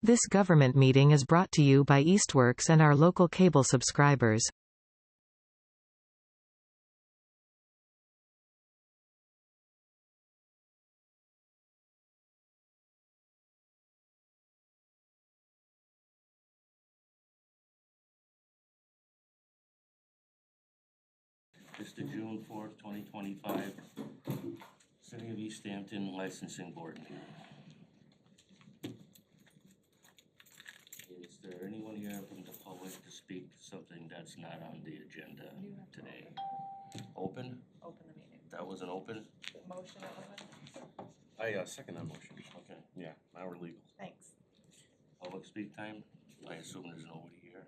This government meeting is brought to you by Eastworks and our local cable subscribers. It's the June 4th, 2025, City of Easthampton Licensing Board meeting. Is there anyone here from the public to speak to something that's not on the agenda today? Open? Open the meeting. That wasn't open? Motion to open? I second that motion. Okay. Yeah, now we're legal. Thanks. Public speak time? I assume there's nobody here.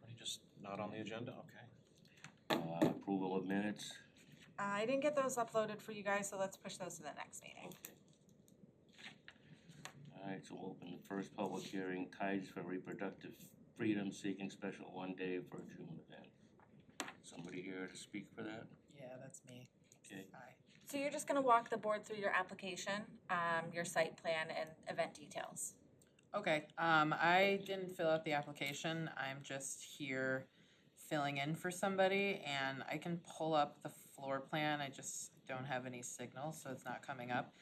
Are you just not on the agenda? Okay. Approval of minutes? I didn't get those uploaded for you guys, so let's push those to the next meeting. Okay. All right, so we'll open the first public hearing, Tides for Reproductive Freedom Seeking Special One Day for a June event. Somebody here to speak for that? Yeah, that's me. Okay. Hi. So you're just gonna walk the board through your application, your site plan and event details. Okay, I didn't fill out the application. I'm just here filling in for somebody, and I can pull up the floor plan. I just don't have any signal, so it's not coming up.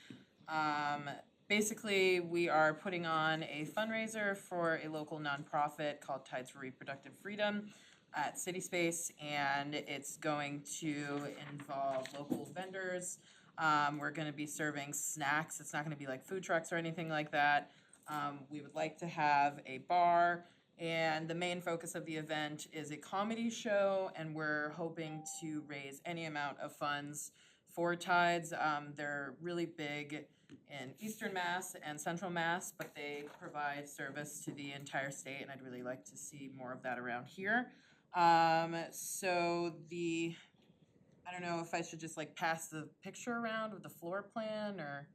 Basically, we are putting on a fundraiser for a local nonprofit called Tides for Reproductive Freedom at City Space, and it's going to involve local vendors. We're gonna be serving snacks. It's not gonna be like food trucks or anything like that. We would like to have a bar, and the main focus of the event is a comedy show, and we're hoping to raise any amount of funds for Tides. They're really big in Eastern Mass and Central Mass, but they provide service to the entire state, and I'd really like to see more of that around here. So I don't know if I should just like pass the picture around with the floor plan or.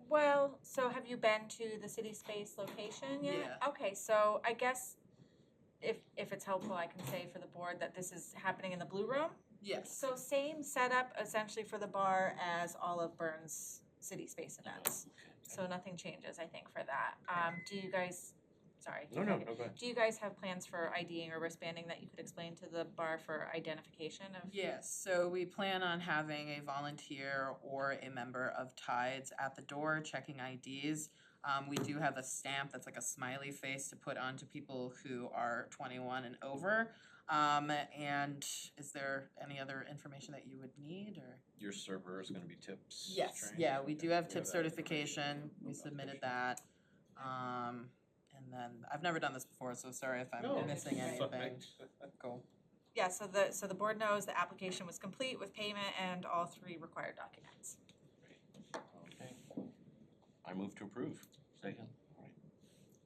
Well, so have you been to the City Space location yet? Yeah. Okay, so I guess if it's helpful, I can say for the board that this is happening in the Blue Room. Yes. So same setup essentially for the bar as all of Burns City Space events. So nothing changes, I think, for that. Do you guys, sorry. No, go ahead. Do you guys have plans for IDing or wristbanding that you could explain to the bar for identification of? Yes, so we plan on having a volunteer or a member of Tides at the door checking IDs. We do have a stamp that's like a smiley face to put onto people who are 21 and over. And is there any other information that you would need or? Your server is going to be tips? Yes, trained? yeah, we do have You tip that certification. We information? submitted that. And then, I've never done this before, so sorry if I'm No, missing it's anything. fine. Cool. Yeah, so the board knows the application was complete with payment and all 3 required documents. Okay. I move to approve. Second. All right.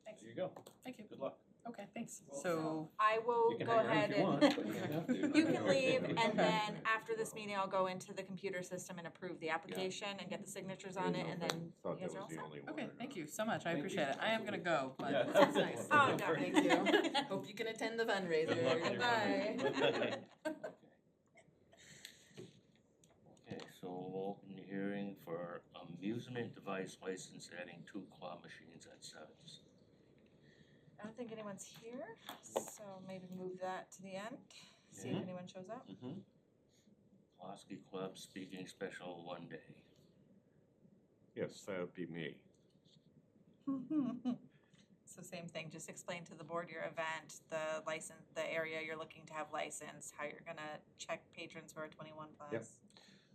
Thanks. There you go. Thank you. Good luck. Okay, thanks. So, I will You can go hang around ahead if you want, and but you don't have to. you can leave, and then after this meeting, I'll go into the computer system and approve the application and get the signatures on it, and then Thought you guys that are all was the set. only one. okay, thank you so much. I Thank appreciate you. it. I am gonna go, but Yeah. this is nice. Oh, no. Thank you. Hope you can attend the Good luck fundraiser. with Bye. everything. Okay, so we'll open the hearing for amusement device license adding 2 claw machines at Suds. I don't think anyone's here, so maybe move that to the end, see if Mhm. anyone shows up. Mm-hmm. Pulaski Club Speaking Special One Day. Yes, that would be me. So same thing, just explain to the board your event, the license, the area you're looking to have licensed, how you're gonna check patrons who are 21 plus. Yep.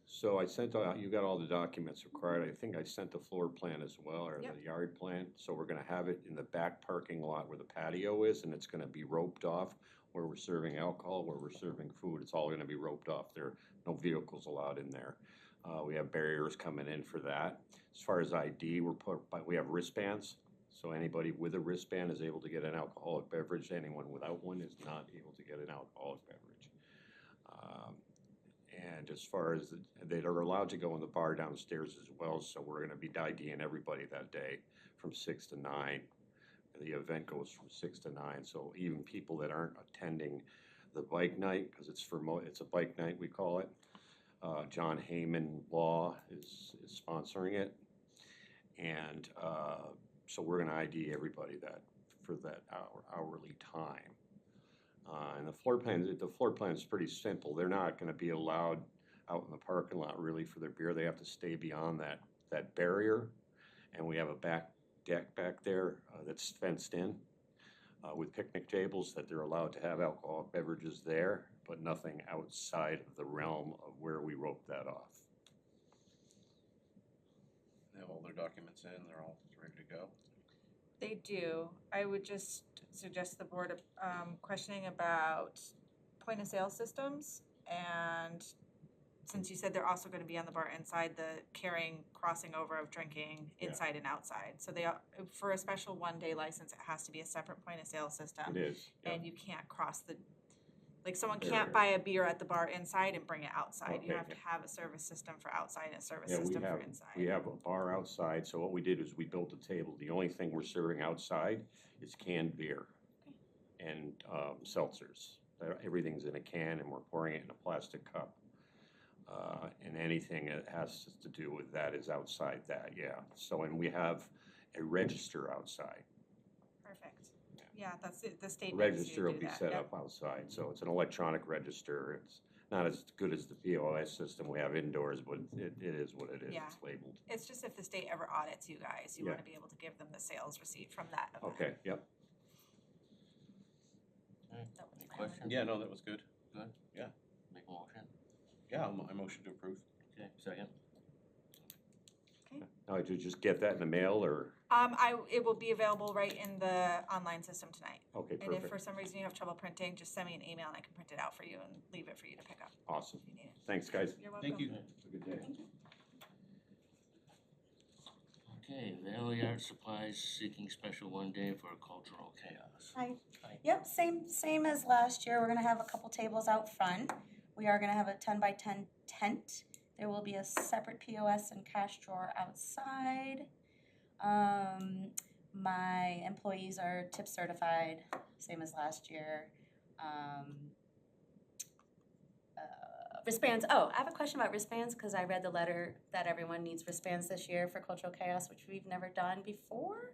So I sent out, you got all the documents required. I think I sent the floor plan as well, or Yep. the yard plan. So we're gonna have it in the back parking lot where the patio is, and it's gonna be roped off where we're serving alcohol, where we're serving food. It's all gonna be roped off. There are no vehicles allowed in there. We have barriers coming in for that. As far as ID, we have wristbands. So anybody with a wristband is able to get an alcoholic beverage. Anyone without one is not able to get an alcoholic beverage. And as far as they are allowed to go in the bar downstairs as well, so we're going to be IDing everybody that day from 6 to 9. The event goes from 6 to 9, so even people that aren't attending the bike night, because it's a bike night we call it. John Heyman Law is sponsoring it, and So we're gonna ID everybody for that hourly time. And the floor plan is pretty simple. They're not gonna be allowed out in the parking lot really for their beer. They have to stay beyond that barrier. And we have a back deck back there that's fenced in with picnic tables that they're allowed to have alcoholic beverages there, but nothing outside of the realm of where we rope that off. They have all their documents in, they're all ready to go. They do. I would just suggest the board questioning about point of sale systems, and since you said they're also gonna be on the bar inside, the carrying, crossing over of drinking inside and outside. So they, for a special one-day license, it has to be a separate point of sale system. It is. Yeah. And you can't cross the, like, someone can't buy a beer at the bar inside and bring it outside. You Okay, have to have a service system for outside and a service Yeah, system for inside. we have a bar outside, so what we did is we built a table. The only thing we're serving outside is canned beer and seltzers. Everything's in a can and we're pouring it in a plastic cup. And anything that has to do with that is outside that, yeah. So, and we have a register outside. Perfect. Yeah, that's it. The state makes you Register will do be that. set Yep. up outside, so it's an electronic register. It's not as good as the POS system we have indoors, but it is what it is. Yeah. It's labeled. It's just if the state ever audits you guys, you Yeah. wanna be able to give them the sales receipt from that event. Okay, yep. That was Any my only- questions? Yeah, no, that was good. Make a motion. Yeah, I motion to approve. Okay, second. Now, did you just get that in the mail or? It will be available right in the online system tonight. Okay, And if for perfect. some reason you have trouble printing, just send me an email and I can print it out for you and leave it for you to pick up Awesome. if you need it. Thanks, guys. You're welcome. Thank you. Have a good day. Okay, Valley Art Supplies seeking special one day for cultural chaos. Hi. Hi. Yep, same as last year. We're gonna have a couple tables out front. We are gonna have a 10 by 10 tent. There will be a separate POS and cash drawer outside. My employees are tip certified, same as last year. Wristbands, oh, I have a question about wristbands, cause I read the letter that everyone needs wristbands this year for Cultural Chaos, which we've never done before.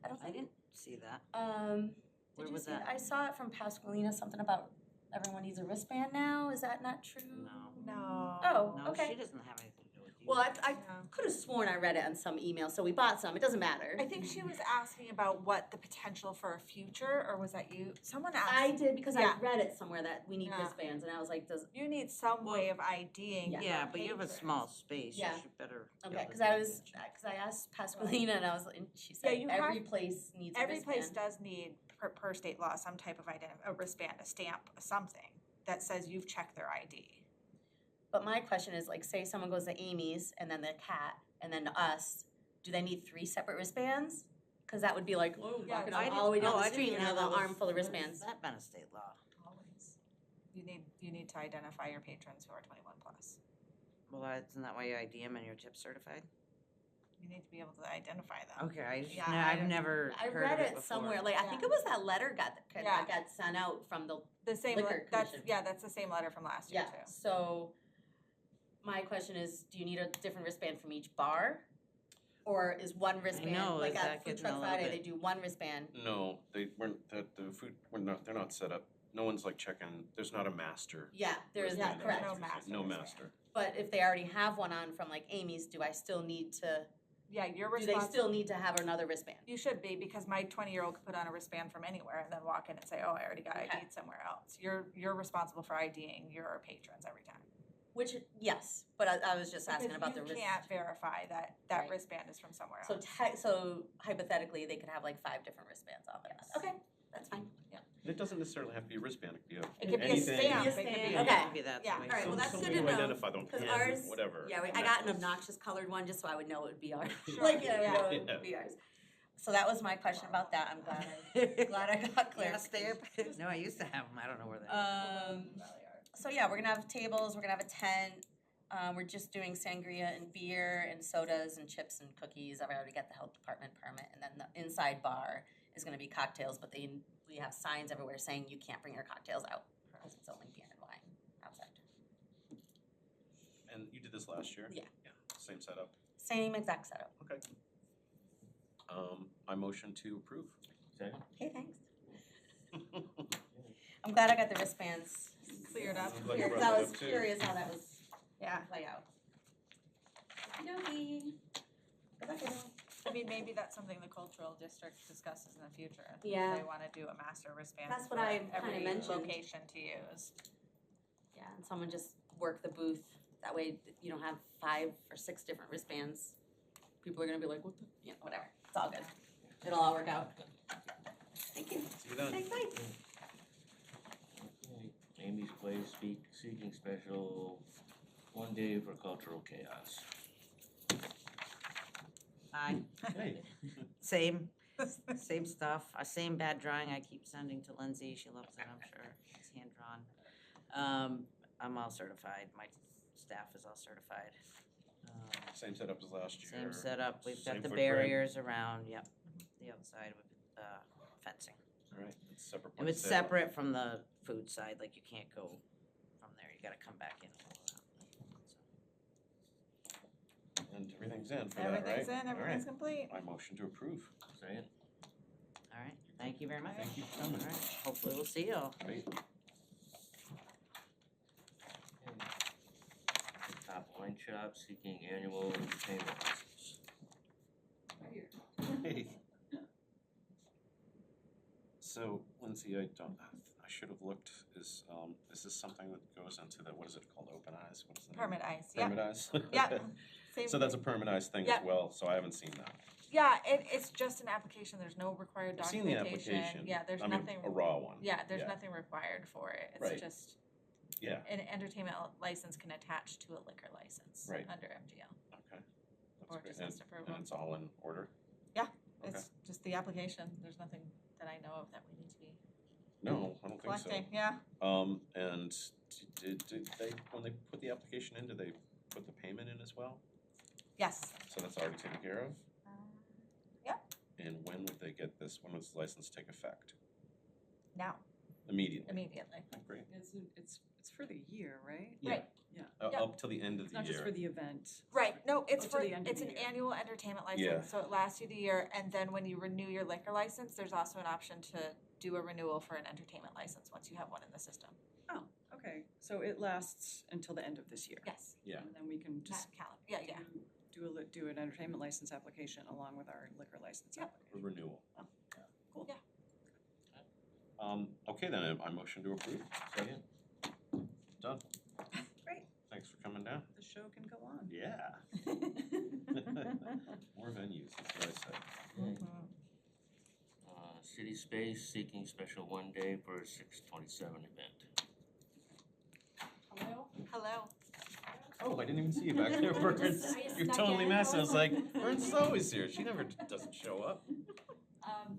I don't I think. didn't see that. Did Where you was see it? that? I saw it from Pasqualina, something about everyone needs a wristband now. Is that not true? No. No. Oh, No, okay. she doesn't have anything to do with you. Well, I Yeah. could have sworn I read it on some email, so we bought some. It doesn't matter. I think she was asking about what the potential for a future, or was that you? Someone asked. I did because Yeah. I read it somewhere that we need Yeah. wristbands, and I was like, does You need some way of IDing. Yeah. Yeah, but you have a patrons. small space, you Yeah. should better. be okay? able to Because do I was that. because I asked Pasqualina, and she said you every have- place needs a Every wristband. place does need, per state law, some type of a wristband, a stamp, something that says you've checked their ID. But my question is, like, say someone goes to Amy's and then the cat and then to us, do they need 3 separate wristbands? Because that would be like, whoa, Yeah, walking I all the way down Oh, the I didn't street and even have know an that was- arm full of when's wristbands. that been a state law? Always. You need to identify your patrons who are 21 plus. Well, isn't that why you ID them and you're tip certified? You need to be able to identify them. Okay, I just, Yeah, I've never I heard read of it it before. somewhere. Like I think Yeah. it was that letter that Yeah. got sent out from the The same, Liquor that's, commission. yeah, that's the same letter from last year yeah. too. So my question is, do you need a different wristband from each bar, or is one wristband know, like is at that Food getting a Truck little Friday? bit- They do one wristband. No, they weren't, the food, they're not set up. No one's like checking, there's not a master. Yeah, there is Yeah, not there's correct. no master No wristband. master. But if they already have one on from like Amy's, do I still need to? Yeah, you're Do they responsible. still need to have another wristband? You should be, because my 20-year-old could put on a wristband from anywhere and then walk in and say, oh, I already got Okay. ID'd somewhere else. You're responsible for IDing your patrons every time. Which yes, but I was just asking Because about the you wrist. can't verify that Right. wristband is from somewhere So else. so hypothetically, they could have like 5 different wristbands on them. Yes. Okay, that's fine. It doesn't necessarily have to be a wristband, it could be It could be a anything. stamp, Be a it could be. stamp. Yeah, Okay. maybe that's Yeah. the way. All right, well, that's Some good way to to know, identify them, 'cause pen, ours- whatever. Yeah, I got an necklace. obnoxious colored one just so I would know it would be ours. Sure, Like, yeah. know it would be ours. So that was my question about that. I'm glad glad I got Yeah, stay clarification. up. No, I used to have them, I don't know where they are. So yeah, we're gonna have tables, we're gonna have a tent. We're just doing sangria and beer and sodas and chips and cookies. I've already got the health department permit, and then the inside bar is gonna be cocktails, but we have signs everywhere saying you can't bring your cocktails out because it's only beer and wine outside. And you did this last year? Yeah. Yeah, same setup. Same exact setup. Okay. I motion to approve. Second? Okay, thanks. I'm glad I got the wristbands Cleared up. I'm glad you cleared, 'cause brought I that was up, too. curious how that was Yeah, play out. Okey-dokey. Good luck, everyone. I mean, maybe that's something the cultural district discusses in the future. Yeah. If they wanna do a master wristband That's for what I kinda every mentioned. location to use. Yeah, and someone just work the booth, that way you don't have 5 or 6 different wristbands. People are gonna be like, what the, you know, whatever, it's all good. It'll all work out. Thank you. See you then. Thanks, bye. Okay. Amy's Place seeking special one day for cultural chaos. Aye, Hey. same stuff, same bad drawing I keep sending to Lindsay, she loves it, I'm sure, it's hand drawn. I'm all certified, my staff is all certified. Same setup as last year. Same setup, we've got Same the footprint. barriers around, yep, the outside with, fencing. All right, it's separate. And it's point of sale. separate from the food side, like you can't go from there, you gotta come back in and go around. And everything's in for that, right? Everything's in, All right. everything's complete. I motion to approve. Second? All right, thank you very much. Thank you for All coming. right, hopefully we'll see you all. Great. Top Wine Shop seeking annual entertainment license. Hey. So Lindsay, I should have looked, is this something that goes into the, what is it called, open eyes? What is the name? Permit ice, yeah, Permit eyes? yeah. Same So that's a thing. permit eyes thing as Yeah. well, so I haven't seen that. Yeah, it's just an application, there's no required I've seen the documentation. application. Yeah, there's I mean, nothing, a raw one. yeah, there's yeah. nothing required for it. Right. It's just, Yeah, an entertainment license can attach to a liquor license Right. under MGL. okay. That's Or great. just has to approve And them. it's all in order? Okay. It's just the application, there's nothing that I know of that we need to be No, I don't think so. collecting, yeah. And did they, when they put the application in, did they put the payment in as well? Yes. So that's already taken care of? Yeah. And when would they get this, when does the license take effect? Now, Immediately? immediately. Oh, great. It's for the year, right? Right. Yeah. Up till the end of It's the not just year. for the event. Right, no, it's to for, the end of it's the an year. annual entertainment Yeah. license, so it lasts you the year, and then when you renew your liquor license, there's also an option to do a renewal for an entertainment license, once you have one in the system. Oh, okay, so it lasts until the end of this year? Yes. Yeah. And then we can just That calendar, yeah, yeah. do an entertainment license application along with our liquor license Yep. application. Renewal. Oh, cool. Yeah. Okay, then I motion to approve. Second? Done. Great. Thanks for coming down. The show can go on. Yeah. More venues, that's what I said. Mhm. City Space seeking special one day for a 6/27 event. Hello. Oh, I didn't even see you back there, Burns. You're totally massive. I was like, Burns is always here. She never doesn't show up.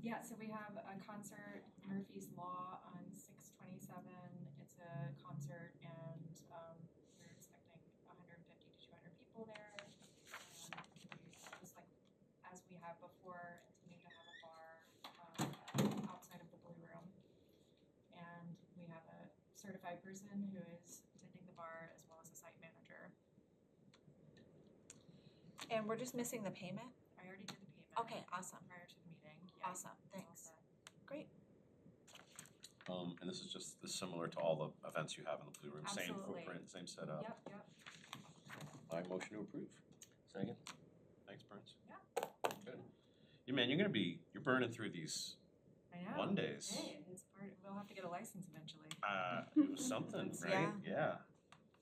Yeah, so we have a concert, Murphy's Law, on 6/27. It's a concert, and we're expecting 150 to 200 people there. Just like as we have before, intending to have a bar outside of the Blue Room. And we have a certified person who is attending the bar as well as a site manager. And we're just missing the payment? I already did the payment. Okay, awesome, Prior to the meeting. Yeah, awesome, it's all thanks. set. Great. And this is just similar to all the events you have in the Blue Room. Same Absolutely. footprint, same setup. Yep. I motion to approve. Second? Thanks, Burns. Yeah. Good. Yeah, man, you're burning through these I know. one days. Hey, it's part, we'll have to get a license eventually. It was something, right? Yeah.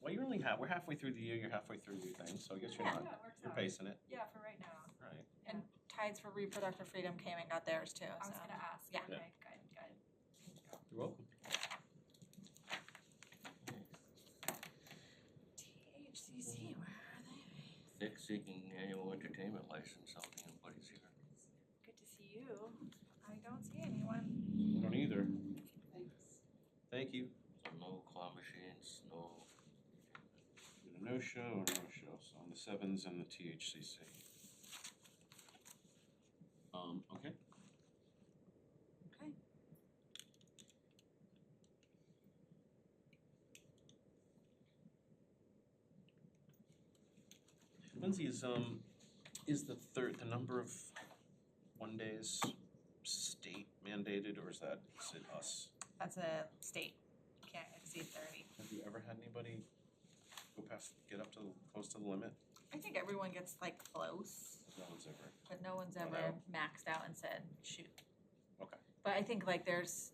Well, we're halfway through the year, you're halfway through your thing, so I guess you're Yeah, not, it works you're out. pacing it, Yeah, for right now. right? And Tides for Reproductive Freedom came and got theirs too, I was so. gonna ask. Yeah. Okay, good. Thank you. You're welcome. THCC, where are they? Dick seeking annual entertainment license. I don't think anybody's here. Good to see you. I don't see anyone. I don't either. Thank you. So no claw machines, no. No show or no show, so on the sevens and the THCC. Okay. Okay. Lindsay, is the number of 1 days state mandated, or is it us? That's a state, can't exceed 30. Have you ever had anybody get up to, close to the limit? I think everyone gets like close, No one's ever, but no one's Oh, ever no? maxed out and said, shoot. okay. But I think like there's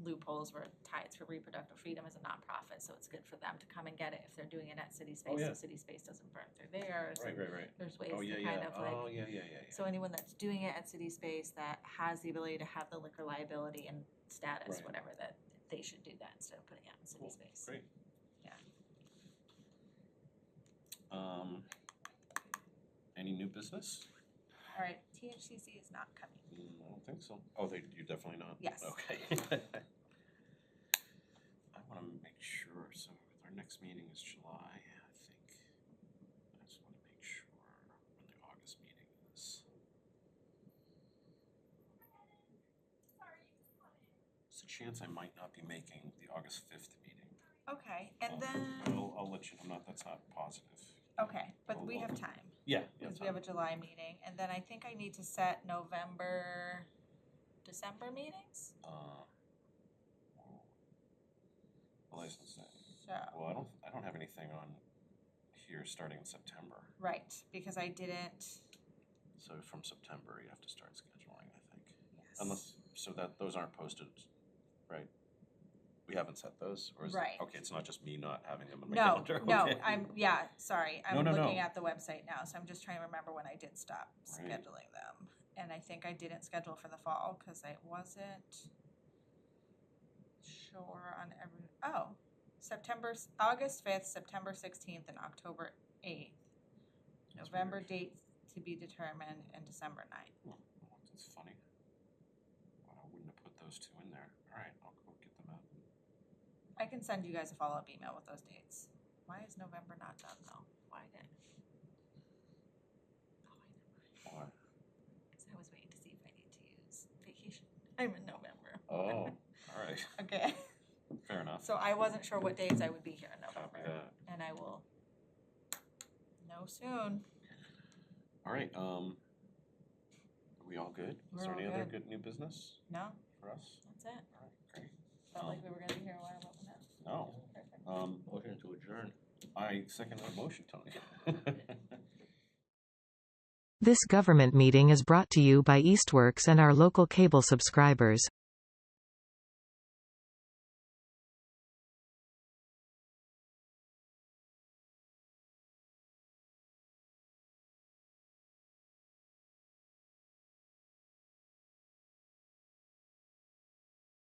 loopholes where Tides for Reproductive Freedom is a nonprofit, so it's good for them to come and get it if they're doing it at City Space, yeah. so City Space doesn't burn through theirs. Right, and right, right. There's ways Oh, to yeah, kind yeah, of like. oh, yeah. So anyone that's doing it at City Space that has the ability to have the liquor liability and status, Right. whatever, that they should do that instead of putting it in City Cool. Space. Great. Yeah. Any new business? All right, THCC is not coming. I don't think so. Oh, you're definitely not? Yes. Okay. I wanna make sure, so our next meeting is July, I think. I just wanna make sure when the August meeting is. There's a chance I might not be making the August 5th meeting. Okay, and then, I'll let you know, that's not positive. okay, but we have time. Yeah. Because we have a July meeting, and then I think I need to set November, December meetings, Licensing. so, Well, I don't have anything on here starting in September. right, because I didn't, So from September, you have to start scheduling, I think. yes. Unless, so that, those aren't posted, right? We haven't set those, or is it? Right. Okay, it's not just me not having them in my No, calendar, no, okay. sorry, No, I'm no, looking no. at the website now, so I'm just trying to remember when I did stop Right. scheduling them. And I think I didn't schedule for the fall, cause I wasn't sure on August 5th, September 16th, and October 8th. That's November weird. dates to be determined, and December 9th. Oh, that's funny. Well, I wouldn't have put those two in there. All right, I'll go get them out. I can send you guys a follow-up email with those dates. Why is November not done though? Why did? Why? Because I was waiting to see if I need to use vacation. I'm in November. Oh, all right, Okay, fair enough. so I wasn't sure what days I would be here in Copy November, that. and I will know soon. All right, are we all good? Is We're there all any other good. good new business No, for us? that's it. All right, great. Felt like we were gonna be here a while, but we're not. No, Perfect. Motion to adjourn. I second that motion, Tony. This government meeting is brought to you by Eastworks and our local cable subscribers.